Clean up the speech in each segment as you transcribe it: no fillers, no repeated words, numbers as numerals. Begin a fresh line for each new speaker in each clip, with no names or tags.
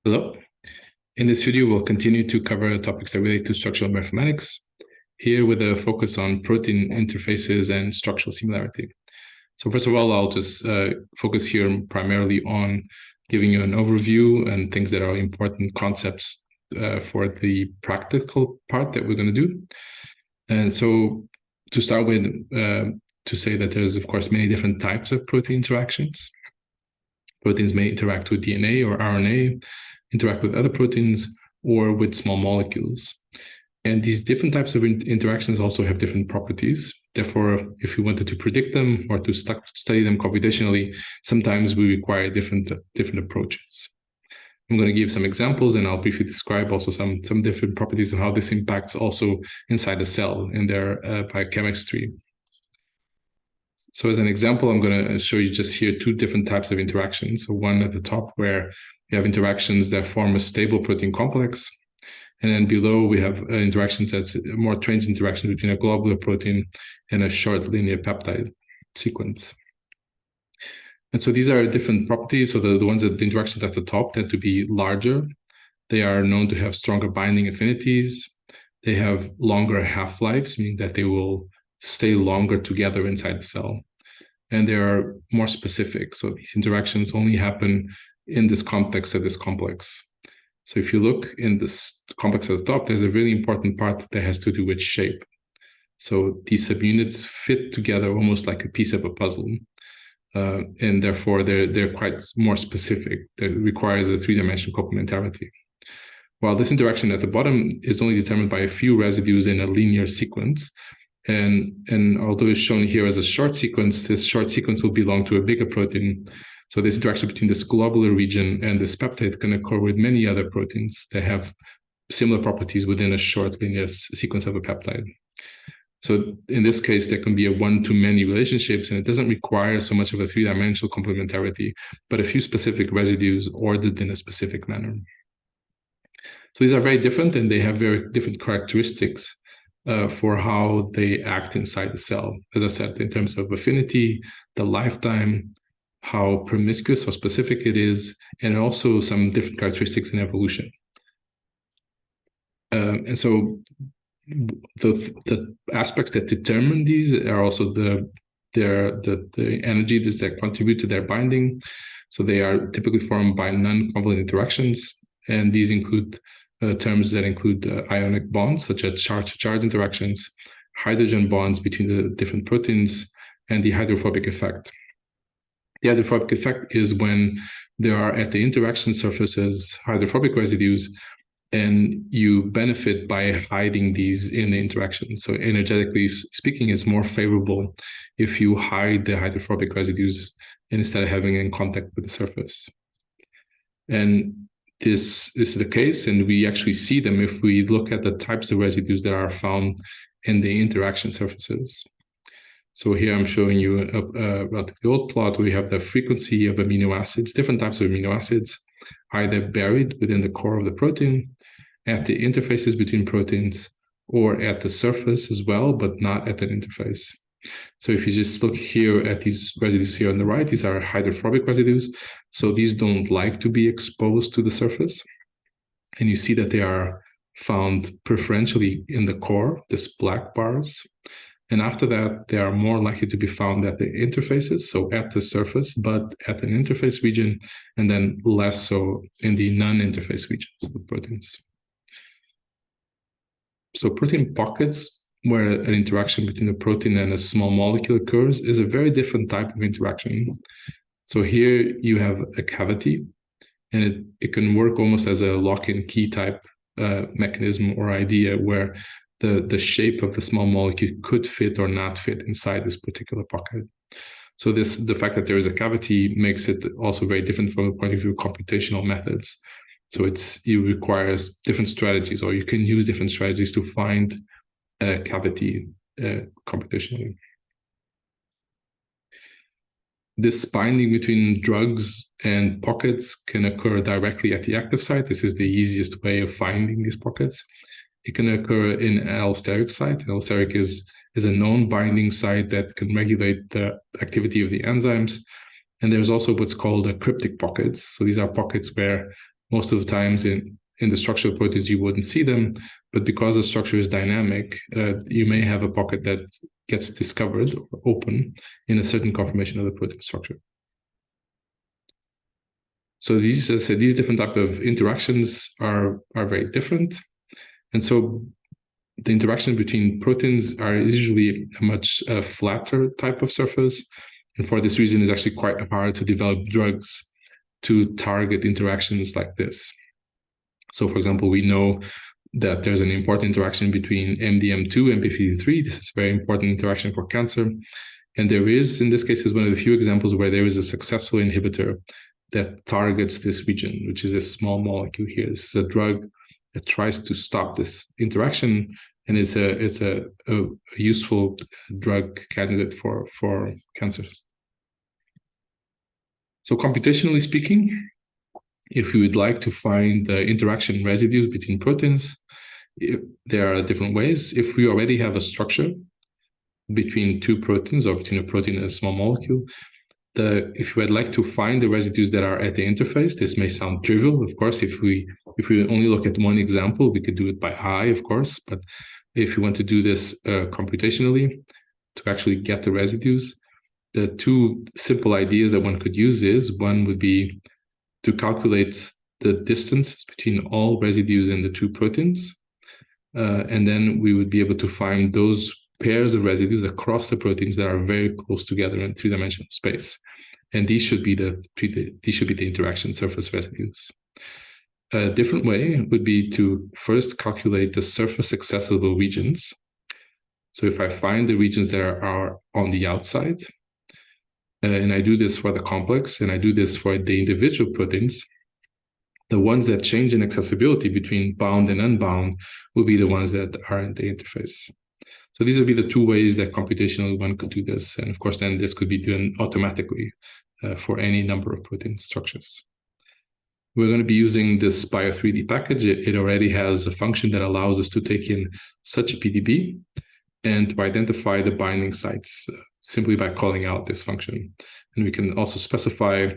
Hello. In this video, we'll continue to cover topics that relate to structural bioinformatics, here with a focus on protein interfaces and structural similarity. So first of all, I'll just focus here primarily on giving you an overview and things that are important concepts for the practical part that we're going to do. And so to start with, to say that there's, of course, many different types of protein interactions. Proteins may interact with DNA or RNA, interact with other proteins, or with small molecules. And these different types of interactions also have different properties. Therefore, if we wanted to predict them or to study them computationally, sometimes we require different approaches. I'm going to give some examples, and I'll briefly describe also some different properties of how this impacts also inside the cell in their biochemistry. So as an example, I'm going to show you just here two different types of interactions. So one at the top where we have interactions that form a stable protein complex. And then below we have interactions that's more transient interaction between a globular protein and a short linear peptide sequence. And so these are different properties. So the ones that the interactions at the top tend to be larger. They are known to have stronger binding affinities. They have longer half-lives, meaning that they will stay longer together inside the cell. And they are more specific. So these interactions only happen in this complex of this complex. So if you look in this complex at the top, there's a really important part that has to do with shape. So these subunits fit together almost like a piece of a puzzle. And therefore, they're quite more specific. That requires a three-dimensional complementarity. While this interaction at the bottom is only determined by a few residues in a linear sequence, and although it's shown here as a short sequence, this short sequence will belong to a bigger protein. So this interaction between this globular region and this peptide can occur with many other proteins that have similar properties within a short linear sequence of a peptide. So in this case, there can be a one-to-many relationships, and it doesn't require so much of a three-dimensional complementarity, but a few specific residues ordered in a specific manner. So these are very different, and they have very different characteristics for how they act inside the cell. As I said, in terms of affinity, the lifetime, how promiscuous or specific it is, and also some different characteristics in evolution. And so the aspects that determine these are also the energies that contribute to their binding. So they are typically formed by non-covalent interactions, and these include terms that include ionic bonds, such as charge-to-charge interactions, hydrogen bonds between the different proteins, and the hydrophobic effect. The hydrophobic effect is when there are at the interaction surfaces hydrophobic residues, and you benefit by hiding these in the interaction. So energetically speaking, it's more favorable if you hide the hydrophobic residues instead of having in contact with the surface. And this is the case, and we actually see them if we look at the types of residues that are found in the interaction surfaces. So here I'm showing you a relatively old plot where we have the frequency of amino acids, different types of amino acids, either buried within the core of the protein, at the interfaces between proteins, or at the surface as well, but not at an interface. So if you just look here at these residues here on the right, these are hydrophobic residues. So these don't like to be exposed to the surface. And you see that they are found preferentially in the core, these black bars. And after that, they are more likely to be found at the interfaces, so at the surface, but at an interface region, and then less so in the non-interface regions of proteins. So protein pockets, where an interaction between a protein and a small molecule occurs, is a very different type of interaction. So here you have a cavity, and it can work almost as a lock-in key type mechanism or idea where the shape of the small molecule could fit or not fit inside this particular pocket. So the fact that there is a cavity makes it also very different from the point of view of computational methods. So it requires different strategies, or you can use different strategies to find a cavity computationally. This binding between drugs and pockets can occur directly at the active site. This is the easiest way of finding these pockets. It can occur in an allosteric site. An allosteric is a known binding site that can regulate the activity of the enzymes. And there's also what's called cryptic pockets. So these are pockets where most of the times in the structural proteins, you wouldn't see them, but because the structure is dynamic, you may have a pocket that gets discovered or open in a certain conformation of the protein structure. So these, as I said, these different type of interactions are very different. And so the interaction between proteins is usually a much flatter type of surface. And for this reason, it's actually quite hard to develop drugs to target interactions like this. So, for example, we know that there's an important interaction between MDM2 and p53. This is a very important interaction for cancer. And there is, in this case, is one of the few examples where there is a successful inhibitor that targets this region, which is a small molecule here. This is a drug that tries to stop this interaction, and it's a useful drug candidate for cancers. So computationally speaking, if we would like to find the interaction residues between proteins, there are different ways. If we already have a structure between two proteins or between a protein and a small molecule, if we would like to find the residues that are at the interface, this may sound trivial. Of course, if we only look at one example, we could do it by eye, of course. But if you want to do this computationally to actually get the residues, the two simple ideas that one could use is, one would be to calculate the distance between all residues in the two proteins. And then we would be able to find those pairs of residues across the proteins that are very close together in three-dimensional space. And these should be the interaction surface residues. A different way would be to first calculate the surface accessible regions. So if I find the regions that are on the outside, and I do this for the complex, and I do this for the individual proteins, the ones that change in accessibility between bound and unbound will be the ones that are in the interface. So these would be the two ways that computationally one could do this. And of course, then this could be done automatically for any number of protein structures. We're going to be using this Bio3D package. It already has a function that allows us to take in such a PTB and to identify the binding sites simply by calling out this function. And we can also specify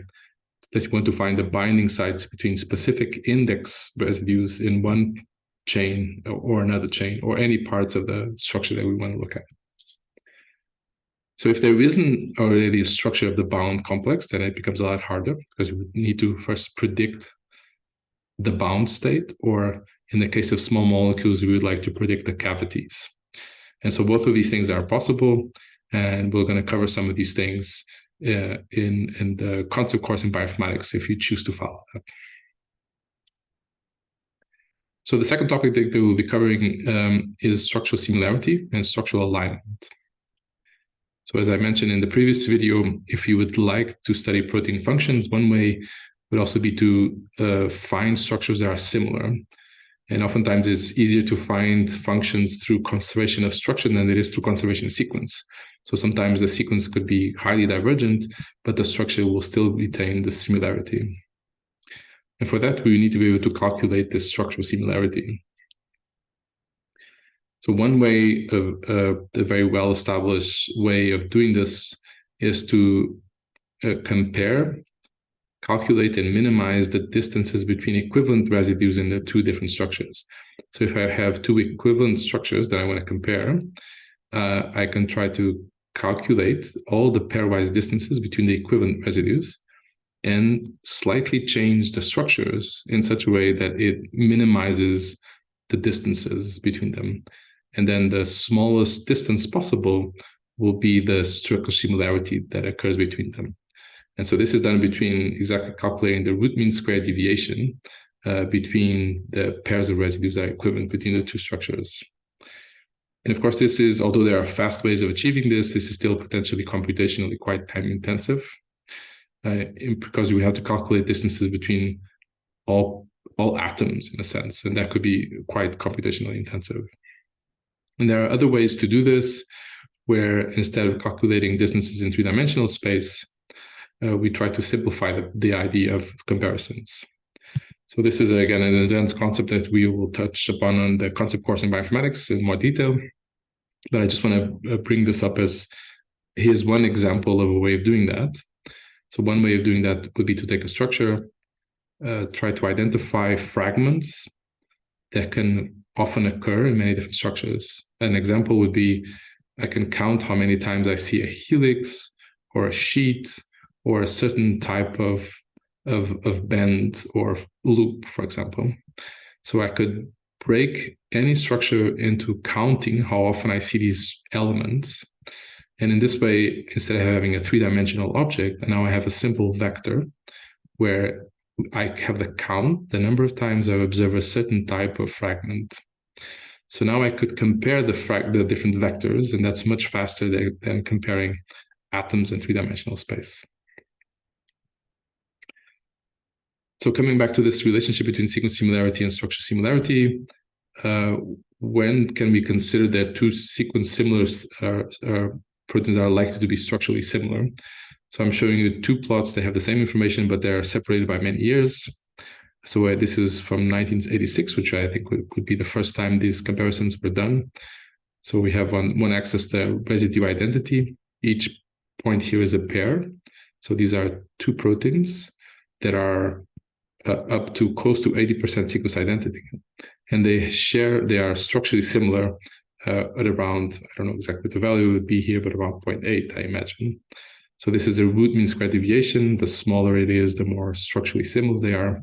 that you want to find the binding sites between specific index residues in one chain or another chain, or any parts of the structure that we want to look at. So if there isn't already a structure of the bound complex, then it becomes a lot harder, because we need to first predict the bound state, or in the case of small molecules, we would like to predict the cavities. And so both of these things are possible, and we're going to cover some of these things in the concept course in bioinformatics if you choose to follow that. So the second topic that we'll be covering is structural similarity and structural alignment. So as I mentioned in the previous video, if you would like to study protein functions, one way would also be to find structures that are similar. And oftentimes it's easier to find functions through conservation of structure than it is through conservation of sequence. So sometimes the sequence could be highly divergent, but the structure will still retain the similarity. And for that, we need to be able to calculate this structural similarity. So one way, the very well-established way of doing this is to compare, calculate, and minimize the distances between equivalent residues in the two different structures. So if I have two equivalent structures that I want to compare, I can try to calculate all the pairwise distances between the equivalent residues and slightly change the structures in such a way that it minimizes the distances between them. And then the smallest distance possible will be the structural similarity that occurs between them. And so this is done between exactly calculating the root mean square deviation between the pairs of residues that are equivalent between the two structures. And of course, this is, although there are fast ways of achieving this, this is still potentially computationally quite time intensive. Because we have to calculate distances between all atoms in a sense, and that could be quite computationally intensive. And there are other ways to do this, where instead of calculating distances in three-dimensional space, we try to simplify the idea of comparisons. So this is, again, an advanced concept that we will touch upon on the concept course in bioinformatics in more detail. But I just want to bring this up as here's one example of a way of doing that. So one way of doing that would be to take a structure, try to identify fragments that can often occur in many different structures. An example would be, I can count how many times I see a helix or a sheet or a certain type of bend or loop, for example. So I could break any structure into counting how often I see these elements. And in this way, instead of having a three-dimensional object, now I have a simple vector where I have the count, the number of times I observe a certain type of fragment. So now I could compare the different vectors, and that's much faster than comparing atoms in three-dimensional space. So coming back to this relationship between sequence similarity and structure similarity, when can we consider that two sequence similar proteins are likely to be structurally similar? So I'm showing you two plots that have the same information, but they're separated by many years. So this is from 1986, which I think could be the first time these comparisons were done. So we have on one axis the residue identity. Each point here is a pair. So these are two proteins that are up to close to 80% sequence identity. And they are structurally similar at around, I don't know exactly what the value would be here, but around 0.8, I imagine. So this is the root mean square deviation. The smaller it is, the more structurally similar they are.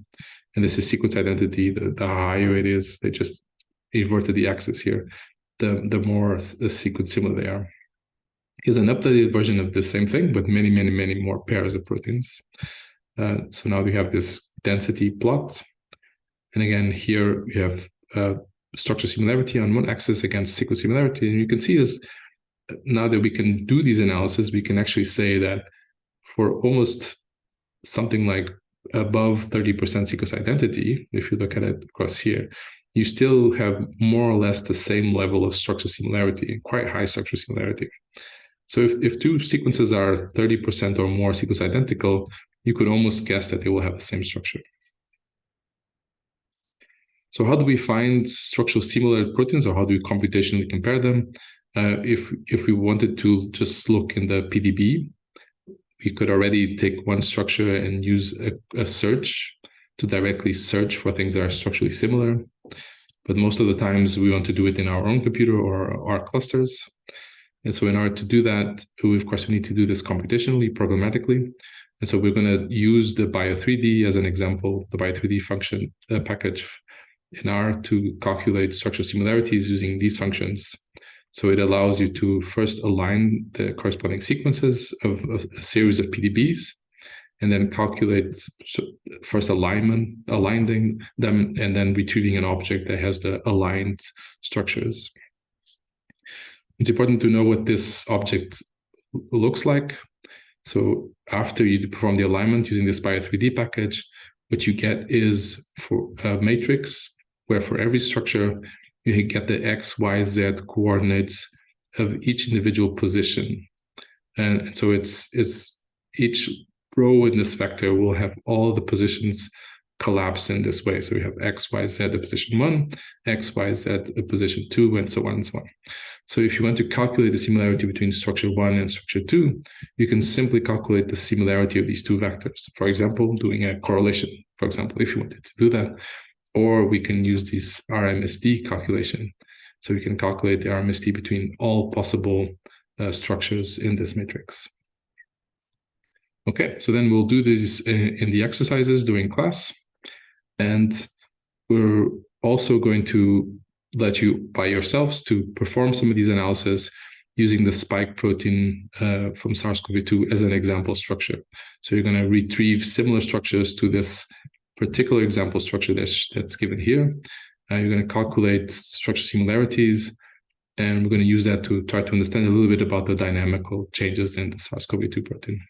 And this is sequence identity. The higher it is, they just inverted the axis here, the more sequence similar they are. Here's an updated version of the same thing, but many, many, many more pairs of proteins. So now we have this density plot. And again, here we have structure similarity on one axis against sequence similarity. And you can see this, now that we can do these analysis, we can actually say that for almost something like above 30% sequence identity, if you look at it across here, you still have more or less the same level of structure similarity, quite high structure similarity. So if two sequences are 30% or more sequence identical, you could almost guess that they will have the same structure. So how do we find structural similar proteins, or how do we computationally compare them? If we wanted to just look in the PTB, we could already take one structure and use a search to directly search for things that are structurally similar. But most of the times we want to do it in our own computer or our clusters. And so in order to do that, of course, we need to do this computationally, programmatically. And so we're going to use the Bio3D as an example, the Bio3D function package in R to calculate structural similarities using these functions. So it allows you to first align the corresponding sequences of a series of PTBs, and then calculate first aligning them, and then retrieving an object that has the aligned structures. It's important to know what this object looks like. So after you perform the alignment using this Bio3D package, what you get is for a matrix where for every structure, you get the X, Y, Z coordinates of each individual position. And so it's each row in this vector will have all the positions collapse in this way. So we have X, Y, Z at position 1, X, Y, Z at position 2, and so on and so on. So if you want to calculate the similarity between structure 1 and structure 2, you can simply calculate the similarity of these two vectors. For example, doing a correlation, for example, if you wanted to do that. Or we can use this RMSD calculation. So we can calculate the RMSD between all possible structures in this matrix. Okay, so then we'll do this in the exercises during class. And we're also going to let you by yourselves to perform some of these analyses using the spike protein from SARS-CoV-2 as an example structure. So you're going to retrieve similar structures to this particular example structure that's given here. You're going to calculate structure similarities, and we're going to use that to try to understand a little bit about the dynamical changes in the SARS-CoV-2 protein.